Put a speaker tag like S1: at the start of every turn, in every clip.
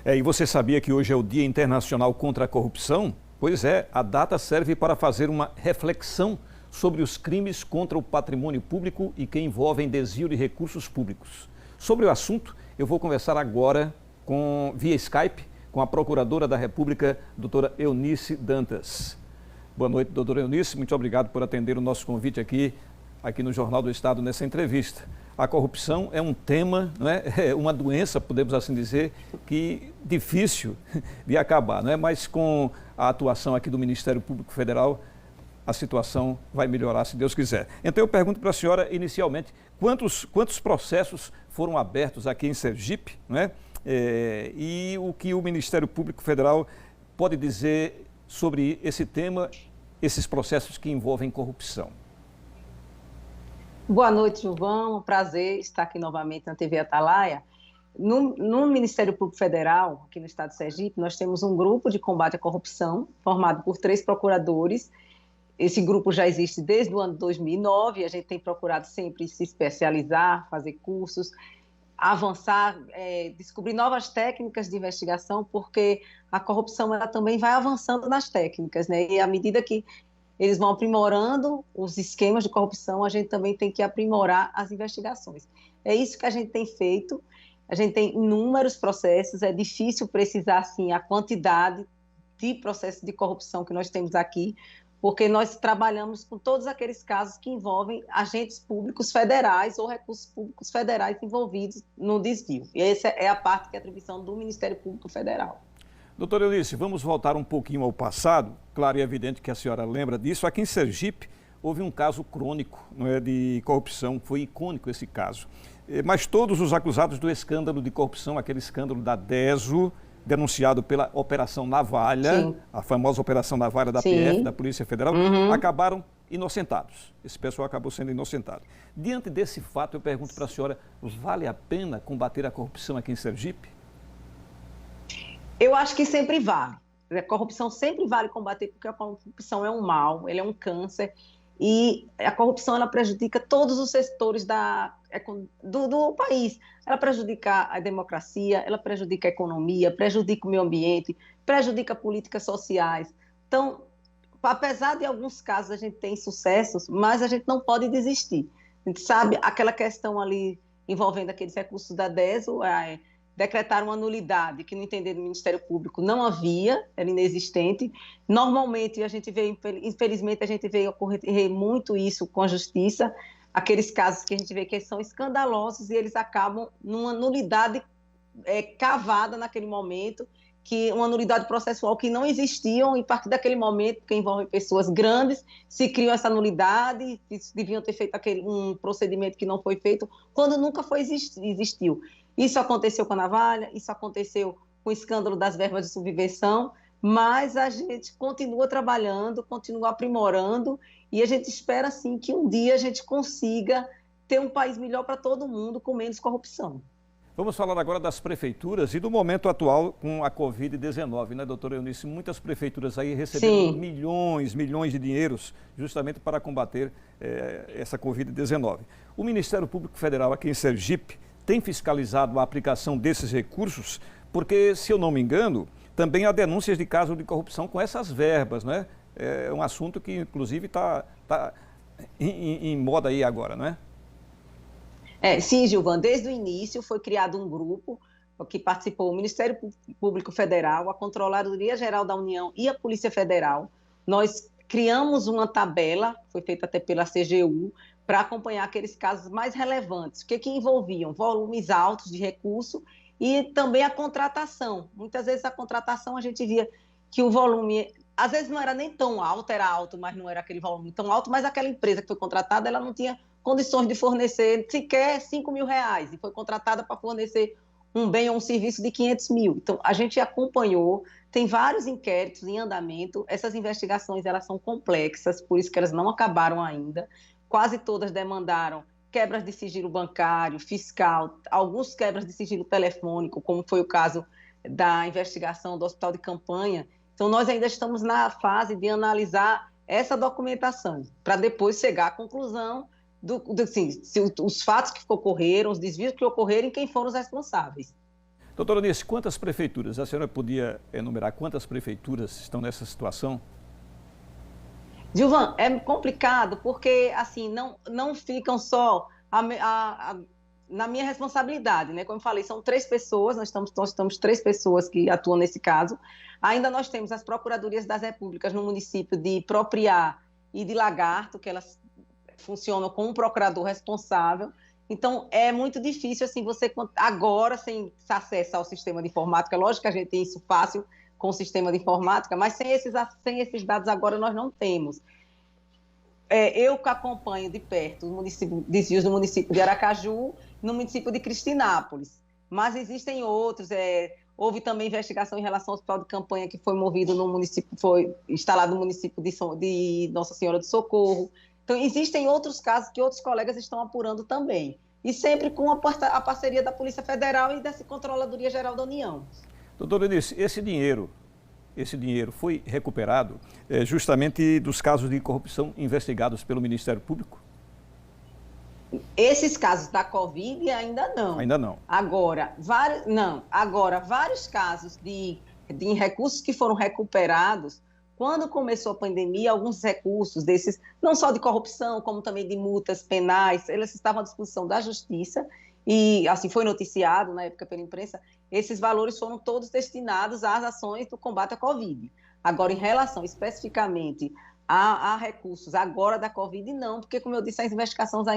S1: E você sabia que hoje é o Dia Internacional contra a Corrupção? Pois é, a data serve para fazer uma reflexão sobre os crimes contra o patrimônio público e que envolvem desvio de recursos públicos. Sobre o assunto, eu vou conversar agora via Skype com a Procuradora da República, doutora Eunice Dantas. Boa noite, doutora Eunice, muito obrigado por atender o nosso convite aqui no Jornal do Estado, nessa entrevista. A corrupção é um tema, não é? É uma doença, podemos assim dizer, que difícil de acabar, não é? Mas com a atuação aqui do Ministério Público Federal, a situação vai melhorar, se Deus quiser. Então eu pergunto para a senhora, inicialmente, quantos processos foram abertos aqui em Sergipe, não é? E o que o Ministério Público Federal pode dizer sobre esse tema, esses processos que envolvem corrupção?
S2: Boa noite, Gilvão. Um prazer estar aqui novamente na TV Atalaia. No Ministério Público Federal, aqui no estado de Sergipe, nós temos um grupo de combate à corrupção, formado por 3 procuradores. Esse grupo já existe desde o ano 2009, a gente tem procurado sempre se especializar, fazer cursos, avançar, descobrir novas técnicas de investigação, porque a corrupção ela também vai avançando nas técnicas, né? E à medida que eles vão aprimorando os esquemas de corrupção, a gente também tem que aprimorar as investigações. É isso que a gente tem feito, a gente tem inúmeros processos, é difícil precisar assim, a quantidade de processos de corrupção que nós temos aqui, porque nós trabalhamos com todos aqueles casos que envolvem agentes públicos federais ou recursos públicos federais envolvidos no desvio. E essa é a parte que é atribuição do Ministério Público Federal.
S1: Doutora Eunice, vamos voltar um pouquinho ao passado. Claro e evidente que a senhora lembra disso. Aqui em Sergipe houve um caso crônico, não é, de corrupção, foi icônico esse caso. Mas todos os acusados do escândalo de corrupção, aquele escândalo da DESO, denunciado pela Operação Navalha, sim, a famosa Operação Navalha da PF, da Polícia Federal, acabaram inocentados. Esse pessoal acabou sendo inocentado. Diante desse fato, eu pergunto para a senhora, vale a pena combater a corrupção aqui em Sergipe?
S2: Eu acho que sempre vale. A corrupção sempre vale combater, porque a corrupção é um mal, ele é um câncer, e a corrupção ela prejudica todos os setores do país. Ela prejudica a democracia, ela prejudica a economia, prejudica o meio ambiente, prejudica políticas sociais. Então, apesar de alguns casos a gente ter sucessos, mas a gente não pode desistir. A gente sabe aquela questão ali envolvendo aqueles recursos da DESO, decretaram uma nulidade que, no entender do Ministério Público, não havia, era inexistente. Normalmente, a gente vê, infelizmente, a gente vê ocorrer muito isso com a Justiça, aqueles casos que a gente vê que são escandalosos e eles acabam numa nulidade cavada naquele momento, que uma nulidade processual que não existiam, e a partir daquele momento, que envolve pessoas grandes, se criou essa nulidade, deviam ter feito um procedimento que não foi feito, quando nunca existiu. Isso aconteceu com a Navalha, isso aconteceu com o escândalo das verbas de subversão, mas a gente continua trabalhando, continua aprimorando, e a gente espera, sim, que um dia a gente consiga ter um país melhor para todo mundo, com menos corrupção.
S1: Vamos falar agora das prefeituras e do momento atual com a Covid-19, né, doutora Eunice? Muitas prefeituras aí receberam milhões de dinheiros justamente para combater essa Covid-19. O Ministério Público Federal aqui em Sergipe tem fiscalizado a aplicação desses recursos, porque, se eu não me engano, também há denúncias de casos de corrupção com essas verbas, né? É um assunto que, inclusive, está em moda aí agora, não é?
S2: Sim, Gilvan, desde o início foi criado um grupo que participou o Ministério Público Federal, a Controladoria Geral da União e a Polícia Federal. Nós criamos uma tabela, foi feita até pela CGU, para acompanhar aqueles casos mais relevantes, que envolviam volumes altos de recurso e também a contratação. Muitas vezes a contratação a gente via que o volume, às vezes não era nem tão alto, era alto, mas não era aquele volume tão alto, mas aquela empresa que foi contratada, ela não tinha condições de fornecer sequer R$5.000 e foi contratada para fornecer um bem ou um serviço de 500 mil. Então, a gente acompanhou, tem vários inquéritos em andamento, essas investigações elas são complexas, por isso que elas não acabaram ainda. Quase todas demandaram quebras de sigilo bancário, fiscal, alguns quebras de sigilo telefônico, como foi o caso da investigação do Hospital de Campanha. Então, nós ainda estamos na fase de analisar essa documentação, para depois chegar à conclusão assim, se os fatos que ocorreram, os desvios que ocorreram e quem foram os responsáveis.
S1: Doutora Eunice, quantas prefeituras, a senhora podia enumerar quantas prefeituras estão nessa situação?
S2: Gilvan, é complicado porque, assim, não ficam só na minha responsabilidade, né? Como eu falei, são 3 pessoas, nós estamos 3 pessoas que atuam nesse caso. Ainda nós temos as Procuradorias das Repúblicas no município de Propriá e de Lagarto, que elas funcionam com um procurador responsável. Então, é muito difícil, assim, você agora, sem acesso ao sistema de informática, lógico que a gente tem isso fácil com o sistema de informática, mas sem esses dados agora nós não temos. Eu que acompanho de perto desvios no município de Aracaju, no município de Cristinápolis, mas existem outros. Houve também investigação em relação ao hospital de campanha que foi movido no município, foi instalado no município de Nossa Senhora do Socorro. Então, existem outros casos que outros colegas estão apurando também. E sempre com a parceria da Polícia Federal e da Controladoria Geral da União.
S1: Doutora Eunice, esse dinheiro foi recuperado justamente dos casos de corrupção investigados pelo Ministério Público?
S2: Esses casos da Covid ainda não.
S1: Ainda não.
S2: Agora, vários casos de recursos que foram recuperados, quando começou a pandemia, alguns recursos desses, não só de corrupção, como também de multas penais, eles estavam à disposição da Justiça e, assim, foi noticiado na época pela imprensa, esses valores foram todos destinados às ações do combate à Covid. Agora, em relação especificamente a recursos agora da Covid, não, porque, como eu disse, as investigações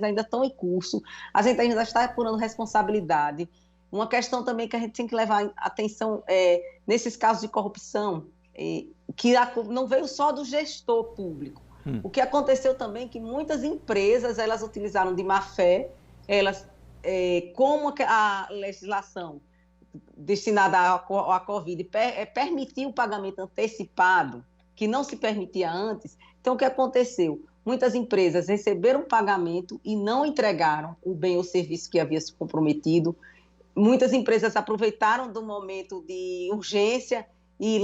S2: ainda estão em curso, a gente ainda está apurando responsabilidade. Uma questão também que a gente tem que levar atenção nesses casos de corrupção, que não veio só do gestor público. O que aconteceu também é que muitas empresas, elas utilizaram de má fé, como a legislação destinada à Covid permitiu o pagamento antecipado, que não se permitia antes. Então, o que aconteceu? Muitas empresas receberam pagamento e não entregaram o bem ou serviço que havia se comprometido. Muitas empresas aproveitaram do momento de urgência e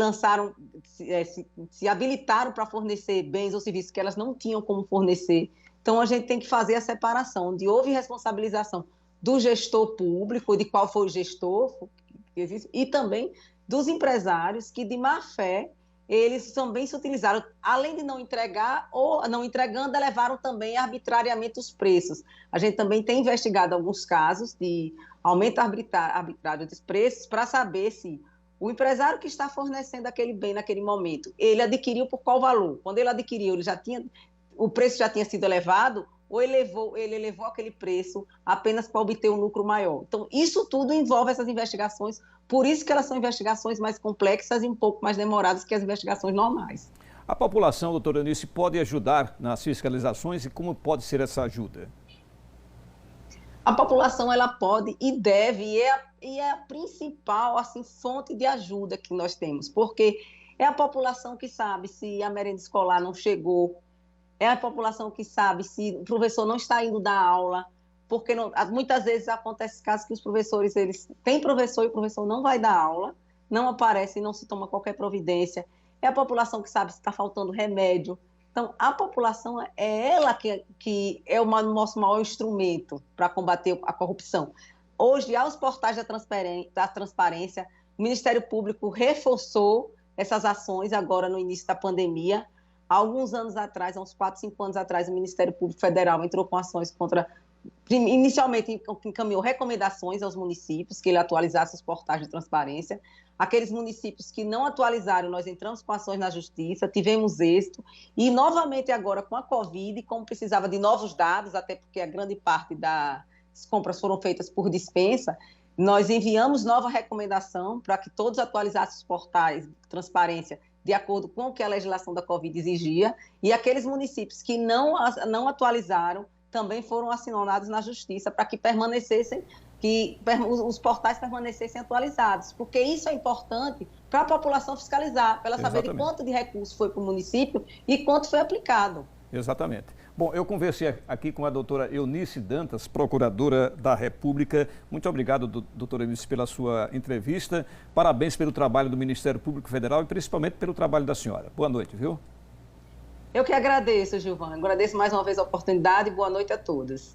S2: se habilitaram para fornecer bens ou serviços que elas não tinham como fornecer. Então, a gente tem que fazer a separação, onde houve responsabilização do gestor público, de qual foi o gestor, e também dos empresários que, de má fé, eles também se utilizaram, além de não entregar, ou não entregando, elevaram também arbitrariamente os preços. A gente também tem investigado alguns casos de aumento arbitrário dos preços para saber se o empresário que está fornecendo aquele bem naquele momento, ele adquiriu por qual valor? Quando ele adquiriu, o preço já tinha sido elevado, ou ele elevou aquele preço apenas para obter um lucro maior. Então, isso tudo envolve essas investigações, por isso que elas são investigações mais complexas e um pouco mais demoradas que as investigações normais.
S1: A população, doutora Eunice, pode ajudar nas fiscalizações e como pode ser essa ajuda?
S2: A população, ela pode e deve, e é a principal, assim, fonte de ajuda que nós temos, porque é a população que sabe se a merenda escolar não chegou, é a população que sabe se o professor não está indo dar aula, porque muitas vezes acontece casos que os professores, eles têm professor e o professor não vai dar aula, não aparece e não se toma qualquer providência. É a população que sabe se está faltando remédio. Então, a população é ela que é o nosso maior instrumento para combater a corrupção. Hoje, aos portais da transparência, o Ministério Público reforçou essas ações agora no início da pandemia. Há alguns anos atrás, há uns 4, 5 anos atrás, o Ministério Público Federal entrou com ações inicialmente encaminhou recomendações aos municípios que ele atualizasse os portais de transparência. Aqueles municípios que não atualizaram, nós entramos com ações na Justiça, tivemos êxito, e novamente agora com a Covid, como precisava de novos dados, até porque a grande parte das compras foram feitas por dispensa, nós enviamos nova recomendação para que todos atualizassem os portais de transparência de acordo com o que a legislação da Covid exigia, e aqueles municípios que não atualizaram também foram acionados na Justiça para que os portais permanecessem atualizados, porque isso é importante para a população fiscalizar, para ela saber de quanto de recurso foi para o município e quanto foi aplicado.
S1: Exatamente. Bom, eu conversei aqui com a doutora Eunice Dantas, procuradora da República. Muito obrigado, doutora Eunice, pela sua entrevista. Parabéns pelo trabalho do Ministério Público Federal e principalmente pelo trabalho da senhora. Boa noite, viu?
S2: Eu que agradeço, Gilvan. Agradeço mais uma vez a oportunidade e boa noite a todos.